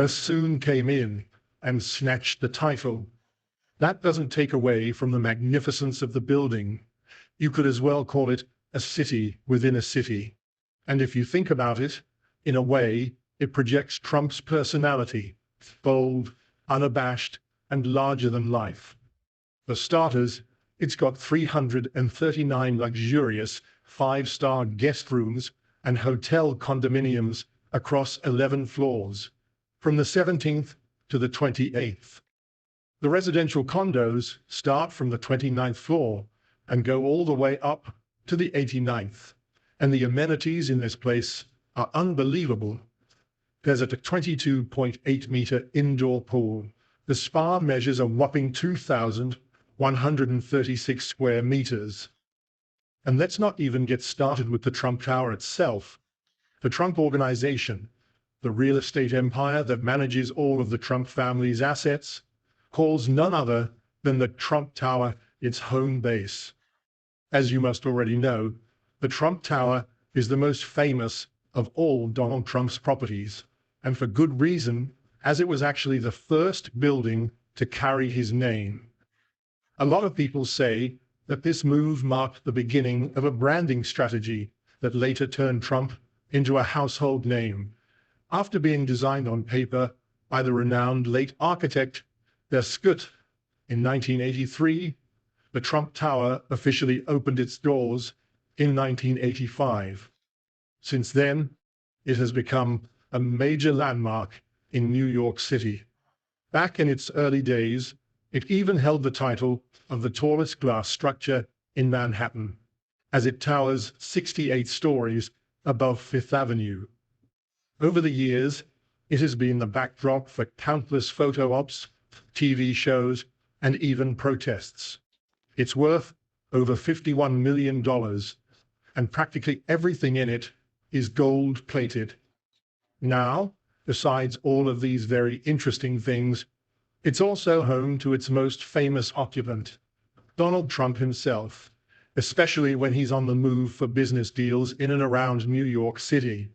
soon came in and snatched the title. That doesn't take away from the magnificence of the building. You could as well call it a city within a city. And if you think about it, in a way, it projects Trump's personality, bold, unabashed, and larger than life. For starters, it's got 339 luxurious five-star guest rooms and hotel condominiums across 11 floors, from the 17th to the 28th. The residential condos start from the 29th floor and go all the way up to the 89th. And the amenities in this place are unbelievable. There's a 22.8-meter indoor pool. The spa measures a whopping 2,136 square meters. And let's not even get started with the Trump Tower itself. The Trump Organization, the real estate empire that manages all of the Trump family's assets, calls none other than the Trump Tower its home base. As you must already know, the Trump Tower is the most famous of all Donald Trump's properties, and for good reason, as it was actually the first building to carry his name. A lot of people say that this move marked the beginning of a branding strategy that later turned Trump into a household name. After being designed on paper by the renowned late architect Scott in 1983, the Trump Tower officially opened its doors in 1985. Since then, it has become a major landmark in New York City. Back in its early days, it even held the title of the tallest glass structure in Manhattan, as it towers 68 stories above Fifth Avenue. Over the years, it has been the backdrop for countless photo ops, TV shows, and even protests. It's worth over $51 million, and practically everything in it is gold-plated. Now, besides all of these very interesting things, it's also home to its most famous occupant, Donald Trump himself, especially when he's on the move for business deals in and around New York City.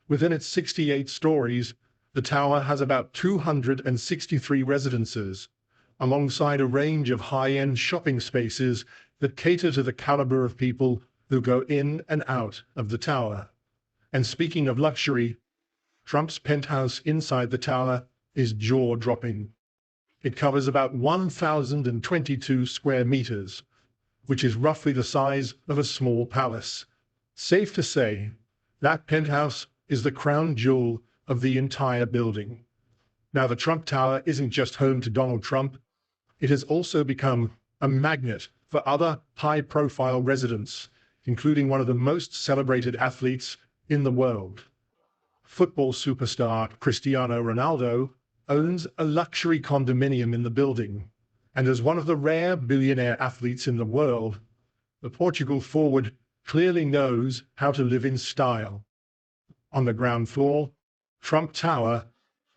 Within its 68 stories, the tower has about 263 residences, alongside a range of high-end shopping spaces that cater to the caliber of people who go in and out of the tower. And speaking of luxury, Trump's penthouse inside the tower is jaw-dropping. It covers about 1,022 square meters, which is roughly the size of a small palace. Safe to say, that penthouse is the crown jewel of the entire building. Now, the Trump Tower isn't just home to Donald Trump. It has also become a magnet for other high-profile residents, including one of the most celebrated athletes in the world. Football superstar Cristiano Ronaldo owns a luxury condominium in the building, and as one of the rare billionaire athletes in the world, the Portugal forward clearly knows how to live in style. On the ground floor, Trump Tower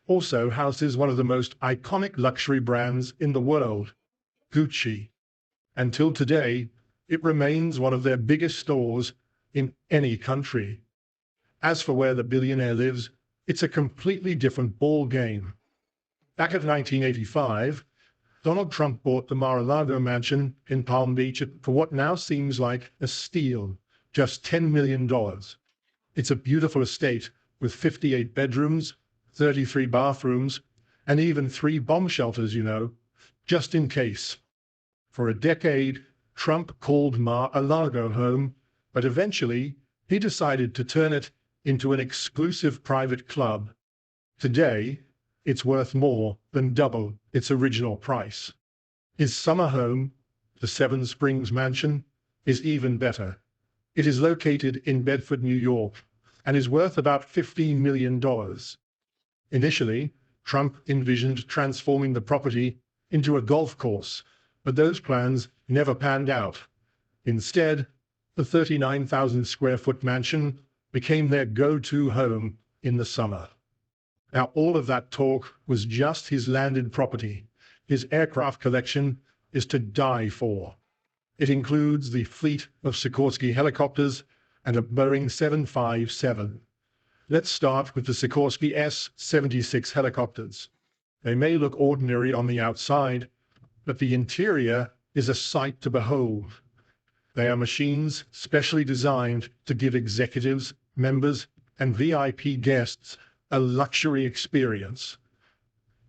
also houses one of the most iconic luxury brands in the world, Gucci. Until today, it remains one of their biggest stores in any country. As for where the billionaire lives, it's a completely different ball game. Back in 1985, Donald Trump bought the Mar-a-Lago mansion in Palm Beach for what now seems like a steal, just $10 million. It's a beautiful estate with 58 bedrooms, 33 bathrooms, and even 3 bomb shelters, just in case. For a decade, Trump called Mar-a-Lago home, but eventually he decided to turn it into an exclusive private club. Today, it's worth more than double its original price. His summer home, the Seven Springs Mansion, is even better. It is located in Bedford, New York, and is worth about $15 million. Initially, Trump envisioned transforming the property into a golf course, but those plans never panned out. Instead, the 39,000 square foot mansion became their go-to home in the summer. Now, all of that talk was just his landed property. His aircraft collection is to die for. It includes the fleet of Sikorsky helicopters and a Boeing 757. Let's start with the Sikorsky S-76 helicopters. They may look ordinary on the outside, but the interior is a sight to behold. They are machines specially designed to give executives, members, and VIP guests a luxury experience.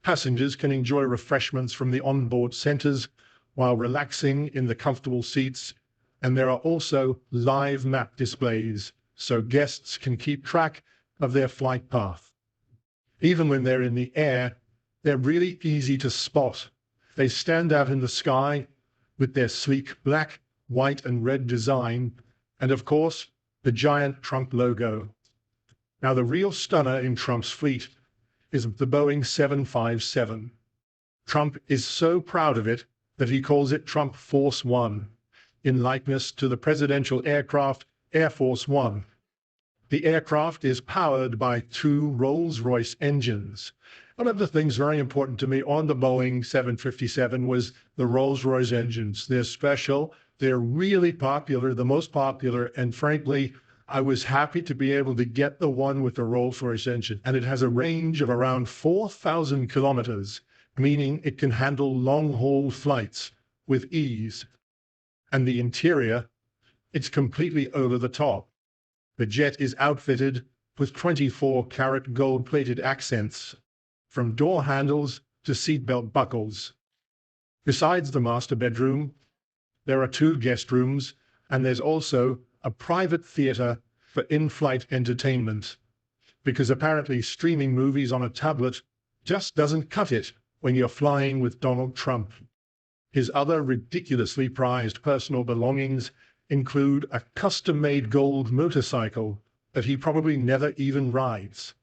Passengers can enjoy refreshments from the onboard centers while relaxing in the comfortable seats, and there are also live map displays so guests can keep track of their flight path. Even when they're in the air, they're really easy to spot. They stand out in the sky with their sleek black, white, and red design, and of course, the giant Trump logo. Now, the real stunner in Trump's fleet is the Boeing 757. Trump is so proud of it that he calls it Trump Force One, in likeness to the presidential aircraft Air Force One. The aircraft is powered by two Rolls-Royce engines. One of the things very important to me on the Boeing 757 was the Rolls-Royce engines. They're special, they're really popular, the most popular, and frankly, I was happy to be able to get the one with the Rolls-Royce engine, and it has a range of around 4,000 kilometers, meaning it can handle long-haul flights with ease. And the interior, it's completely over the top. The jet is outfitted with 24-karat gold-plated accents, from door handles to seatbelt buckles. Besides the master bedroom, there are two guest rooms, and there's also a private theater for in-flight entertainment, because apparently streaming movies on a tablet just doesn't cut it when you're flying with Donald Trump. His other ridiculously prized personal belongings include a custom-made gold motorcycle that he probably never even rides.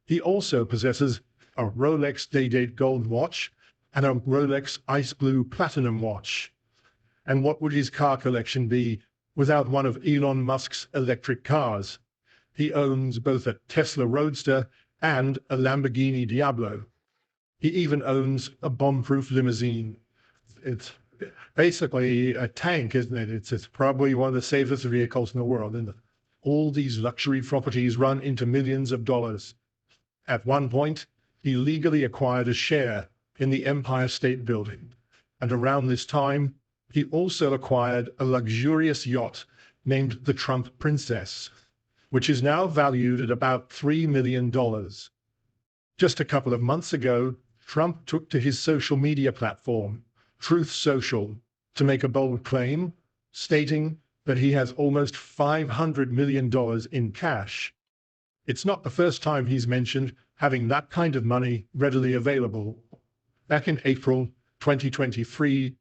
He also possesses a Rolex Day-Date gold watch and a Rolex Ice Blue Platinum watch. And what would his car collection be without one of Elon Musk's electric cars? He owns both a Tesla Roadster and a Lamborghini Diablo. He even owns a bomb-proof limousine. It's basically a tank, isn't it? It's probably one of the safest vehicles in the world. And all these luxury properties run into millions of dollars. At one point, he legally acquired a share in the Empire State Building. And around this time, he also acquired a luxurious yacht named the Trump Princess, which is now valued at about $3 million. Just a couple of months ago, Trump took to his social media platform, Truth Social, to make a bold claim, stating that he has almost $500 million in cash. It's not the first time he's mentioned having that kind of money readily available. Back in April 2023,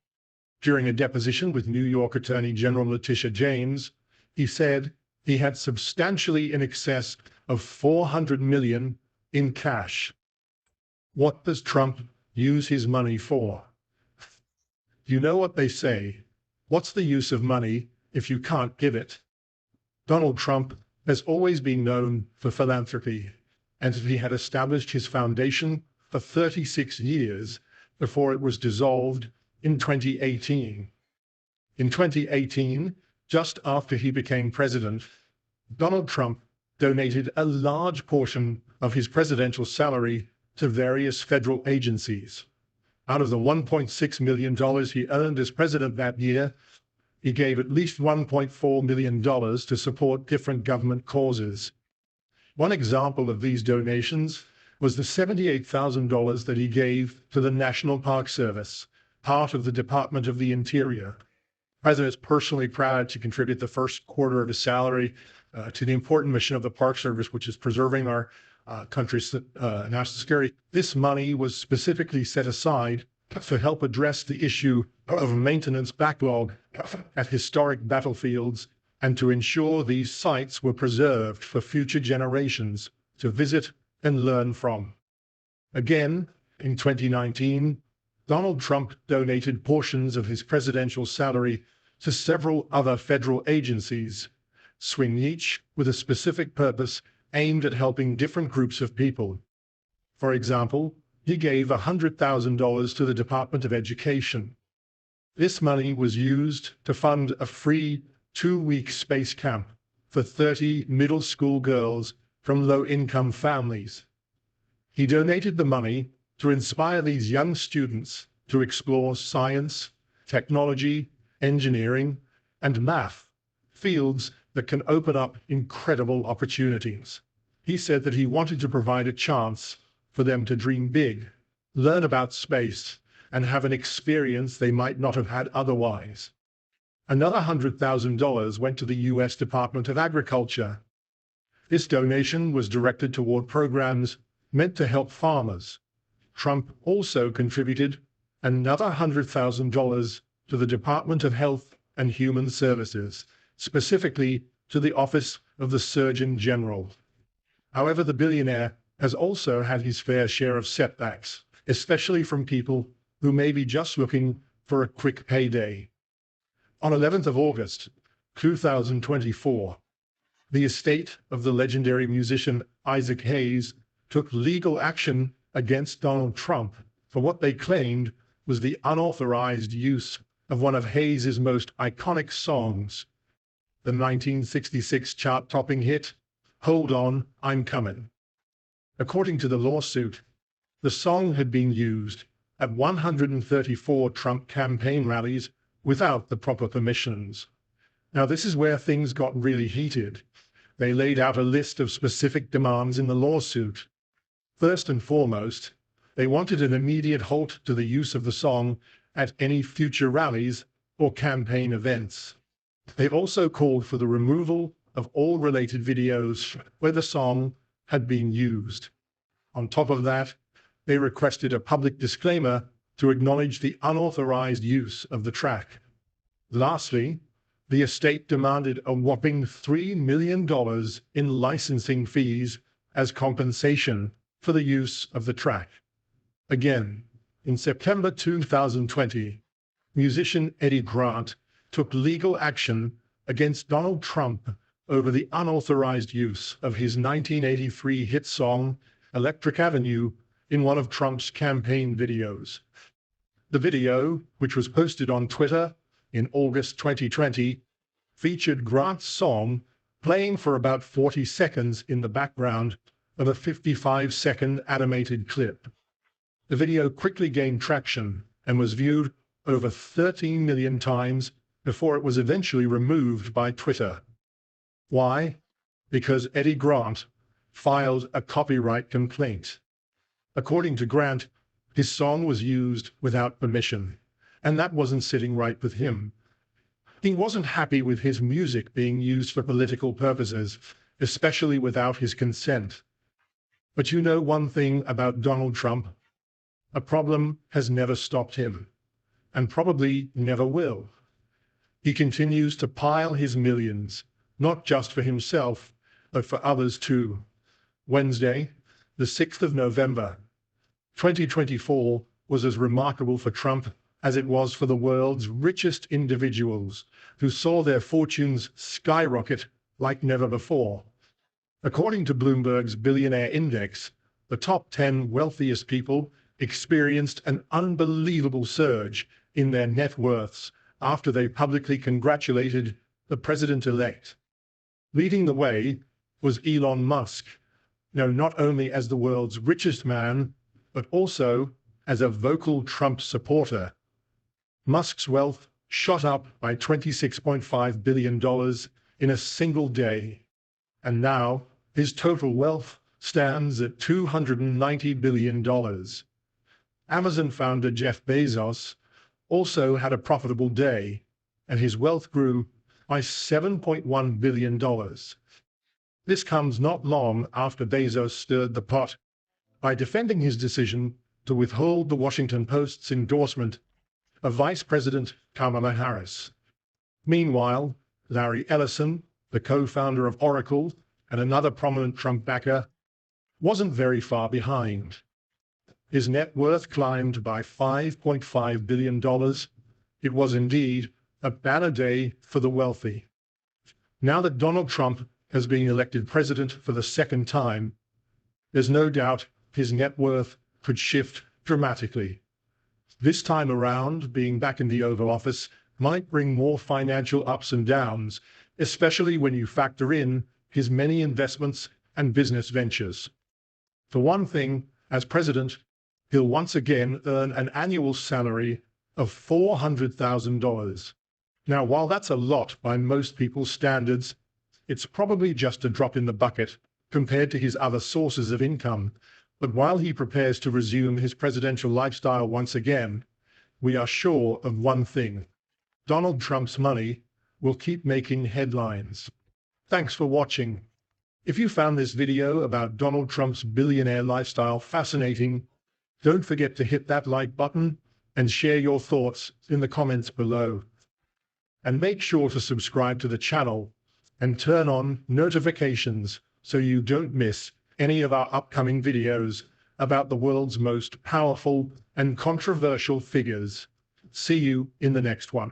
during a deposition with New York Attorney General Letitia James, he said he had substantially in excess of $400 million in cash. What does Trump use his money for? You know what they say, what's the use of money if you can't give it? Donald Trump has always been known for philanthropy, and he had established his foundation for 36 years before it was dissolved in 2018. In 2018, just after he became president, Donald Trump donated a large portion of his presidential salary to various federal agencies. Out of the $1.6 million he earned as president that year, he gave at least $1.4 million to support different government causes. One example of these donations was the $78,000 that he gave to the National Park Service, part of the Department of the Interior. The president is personally proud to contribute the first quarter of his salary to the important mission of the Park Service, which is preserving our country's national security. This money was specifically set aside to help address the issue of maintenance backlog at historic battlefields and to ensure these sites were preserved for future generations to visit and learn from. Again, in 2019, Donald Trump donated portions of his presidential salary to several other federal agencies, swing each with a specific purpose aimed at helping different groups of people. For example, he gave $100,000 to the Department of Education. This money was used to fund a free 2-week space camp for 30 middle school girls from low-income families. He donated the money to inspire these young students to explore science, technology, engineering, and math, fields that can open up incredible opportunities. He said that he wanted to provide a chance for them to dream big, learn about space, and have an experience they might not have had otherwise. Another $100,000 went to the U.S. Department of Agriculture. This donation was directed toward programs meant to help farmers. Trump also contributed another $100,000 to the Department of Health and Human Services, specifically to the Office of the Surgeon General. However, the billionaire has also had his fair share of setbacks, especially from people who may be just looking for a quick payday. On 11th of August, 2024, the estate of the legendary musician Isaac Hayes took legal action against Donald Trump for what they claimed was the unauthorized use of one of Hayes's most iconic songs, the 1966 chart-topping hit, "Hold On, I'm Coming." According to the lawsuit, the song had been used at 134 Trump campaign rallies without the proper permissions. Now, this is where things got really heated. They laid out a list of specific demands in the lawsuit. First and foremost, they wanted an immediate halt to the use of the song at any future rallies or campaign events. They also called for the removal of all related videos where the song had been used. On top of that, they requested a public disclaimer to acknowledge the unauthorized use of the track. Lastly, the estate demanded a whopping $3 million in licensing fees as compensation for the use of the track. Again, in September 2020, musician Eddie Grant took legal action against Donald Trump over the unauthorized use of his 1983 hit song, "Electric Avenue," in one of Trump's campaign videos. The video, which was posted on Twitter in August 2020, featured Grant's song playing for about 40 seconds in the background of a 55-second animated clip. The video quickly gained traction and was viewed over 13 million times before it was eventually removed by Twitter. Why? Because Eddie Grant filed a copyright complaint. According to Grant, his song was used without permission, and that wasn't sitting right with him. He wasn't happy with his music being used for political purposes, especially without his consent. But you know one thing about Donald Trump? A problem has never stopped him, and probably never will. He continues to pile his millions, not just for himself, but for others too. Wednesday, the 6th of November, 2024 was as remarkable for Trump as it was for the world's richest individuals who saw their fortunes skyrocket like never before. According to Bloomberg's Billionaire Index, the top 10 wealthiest people experienced an unbelievable surge in their net worths after they publicly congratulated the president-elect. Leading the way was Elon Musk, known not only as the world's richest man, but also as a vocal Trump supporter. Musk's wealth shot up by $26.5 billion in a single day, and now his total wealth stands at $290 billion. Amazon founder Jeff Bezos also had a profitable day, and his wealth grew by $7.1 billion. This comes not long after Bezos stirred the pot by defending his decision to withhold the Washington Post's endorsement of Vice President Kamala Harris. Meanwhile, Larry Ellison, the co-founder of Oracle and another prominent Trump backer, wasn't very far behind. His net worth climbed by $5.5 billion. It was indeed a banner day for the wealthy. Now that Donald Trump has been elected president for the second time, there's no doubt his net worth could shift dramatically. This time around, being back in the Oval Office might bring more financial ups and downs, especially when you factor in his many investments and business ventures. For one thing, as president, he'll once again earn an annual salary of $400,000. Now, while that's a lot by most people's standards, it's probably just a drop in the bucket compared to his other sources of income. But while he prepares to resume his presidential lifestyle once again, we are sure of one thing: Donald Trump's money will keep making headlines. Thanks for watching. If you found this video about Donald Trump's billionaire lifestyle fascinating, don't forget to hit that like button and share your thoughts in the comments below. And make sure to subscribe to the channel and turn on notifications so you don't miss any of our upcoming videos about the world's most powerful and controversial figures. See you in the next one.